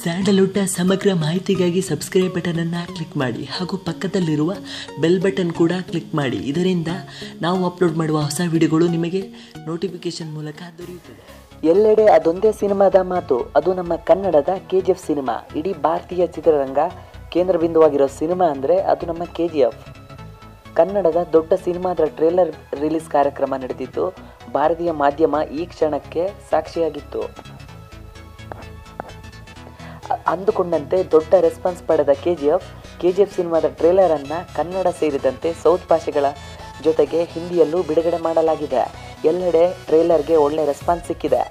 Sandalwood ಸಮಗ್ರ ಮಾಹಿತಿಗಾಗಿ subscribe button ಅನ್ನು ಕ್ಲಿಕ್ ಮಾಡಿ ಹಾಗೂ ಪಕ್ಕದಲ್ಲಿರುವ ಬೆಲ್ ಬಟನ್ ಕೂಡ ಕ್ಲಿಕ್ ಮಾಡಿ. ಇದರಿಂದ ನಾವು ಅಪ್ಲೋಡ್ ಮಾಡುವ ಹೊಸ ವಿಡಿಯೋಗಳು ನಿಮಗೆ ನೋಟಿಫಿಕೇಶನ್ ಮೂಲಕ ದೊರೆಯುತ್ತದೆ. ಎಲ್ಲೆಡೆ ಅದೊಂದೇ ಸಿನಿಮಾದ ಮಾತು, ಅದು ನಮ್ಮ ಕನ್ನಡದ KGF ಸಿನಿಮಾ. ಇಡೀ ಭಾರತೀಯ ಚಿತ್ರರಂಗ ಕೇಂದ್ರ ಬಿಂದುವಾಗಿರೋ ಸಿನಿಮಾ ಅಂದರೆ ಅದು ನಮ್ಮ KGF. ಕನ್ನಡದ ದೊಡ್ಡ ಸಿನಿಮಾದ ಟ್ರೇಲರ್ ರಿಲೀಸ್ ಕಾರ್ಯಕ್ರಮ ನಡೆದಿದ್ದು ಭಾರತೀಯ ಮಾಧ್ಯಮ ಈ ಕ್ಷಣಕ್ಕೆ ಸಾಕ್ಷಿಯಾಗಿತ್ತು. ಅಂದುಕೊಂಡಂತೆ ದೊಡ್ಡ ರೆಸ್ಪಾನ್ಸ್ ಪಡೆದ KGF ಸಿನಿಮಾದ ಟ್ರೇಲರನ್ನು ಕನ್ನಡ ಸೇರಿದಂತೆ ಸೌತ್ ಭಾಷೆಗಳ ಜೊತೆಗೆ ಹಿಂದಿಯಲ್ಲೂ ಬಿಡುಗಡೆ ಮಾಡಲಾಗಿದೆ. ಎಲ್ಲೆಡೆ ಟ್ರೇಲರ್ಗೆ ಒಳ್ಳೆ ರೆಸ್ಪಾನ್ಸ್ ಸಿಕ್ಕಿದೆ.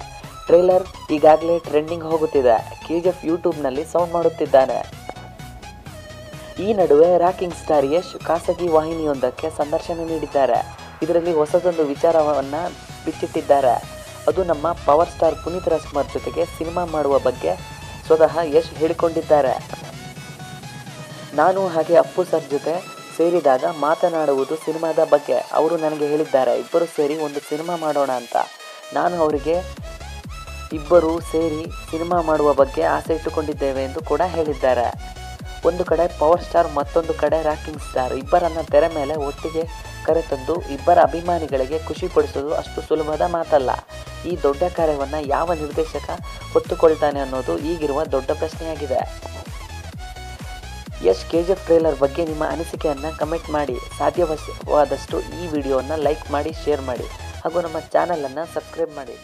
ಟ್ರೇಲರ್ ಈಗಾಗಲೇ ಟ್ರೆಂಡಿಂಗ್ ಹೋಗುತ್ತಿದೆ. KGF ಯೂಟ್ಯೂಬ್ನಲ್ಲಿ ಸೌಂಡ್ ಮಾಡುತ್ತಿದ್ದಾನೆ. ಈ ನಡುವೆ ರಾಕಿಂಗ್ ಸ್ಟಾರ್ ಯಶ್ ಖಾಸಗಿ ವಾಹಿನಿಯೊಂದಕ್ಕೆ ಸಂದರ್ಶನ ನೀಡಿದ್ದಾರೆ. ಇದರಲ್ಲಿ ಹೊಸದೊಂದು ವಿಚಾರವನ್ನು ಬಿಚ್ಚಿಟ್ಟಿದ್ದಾರೆ. ಅದು ನಮ್ಮ ಪವರ್ ಸ್ಟಾರ್ ಪುನೀತ್ ರಾಜ್ಕುಮಾರ್ ಜೊತೆಗೆ ಸಿನಿಮಾ ಮಾಡುವ ಬಗ್ಗೆ ಸ್ವತಃ ಯಶ್ ಹೇಳಿಕೊಂಡಿದ್ದಾರೆ. ನಾನು ಹಾಗೆ ಅಪ್ಪು ಸರ್ ಜೊತೆ ಸೇರಿದಾಗ ಮಾತನಾಡುವುದು ಸಿನಿಮಾದ ಬಗ್ಗೆ. ಅವರು ನನಗೆ ಹೇಳಿದ್ದಾರೆ, ಇಬ್ಬರು ಸೇರಿ ಒಂದು ಸಿನಿಮಾ ಮಾಡೋಣ ಅಂತ. ನಾನು ಅವರಿಗೆ ಇಬ್ಬರು ಸೇರಿ ಸಿನಿಮಾ ಮಾಡುವ ಬಗ್ಗೆ ಆಸೆ ಇಟ್ಟುಕೊಂಡಿದ್ದೇವೆ ಎಂದು ಕೂಡ ಹೇಳಿದ್ದಾರೆ. ಒಂದು ಕಡೆ ಪವರ್ ಸ್ಟಾರ್, ಮತ್ತೊಂದು ಕಡೆ ರಾಕಿಂಗ್ ಸ್ಟಾರ್, ಇಬ್ಬರನ್ನ ತೆರೆ ಮೇಲೆ ಒಟ್ಟಿಗೆ ಕರೆತಂದು ಇಬ್ಬರ ಅಭಿಮಾನಿಗಳಿಗೆ ಖುಷಿಪಡಿಸೋದು ಅಷ್ಟು ಸುಲಭದ ಮಾತಲ್ಲ. ಈ ದೊಡ್ಡ ಕಾರ್ಯವನ್ನು ಯಾವ ನಿರ್ದೇಶಕ ಹೊತ್ತುಕೊಳ್ತಾನೆ ಅನ್ನೋದು ಈಗಿರುವ ದೊಡ್ಡ ಪ್ರಶ್ನೆಯಾಗಿದೆ. ಯಶ್ KGF ಟ್ರೇಲರ್ ಬಗ್ಗೆ ನಿಮ್ಮ ಅನಿಸಿಕೆಯನ್ನು ಕಮೆಂಟ್ ಮಾಡಿ. ಸಾಧ್ಯವಾದಷ್ಟು ಈ ವಿಡಿಯೋವನ್ನು ಲೈಕ್ ಮಾಡಿ, ಶೇರ್ ಮಾಡಿ ಹಾಗೂ ನಮ್ಮ ಚಾನಲನ್ನು ಸಬ್ಸ್ಕ್ರೈಬ್ ಮಾಡಿ.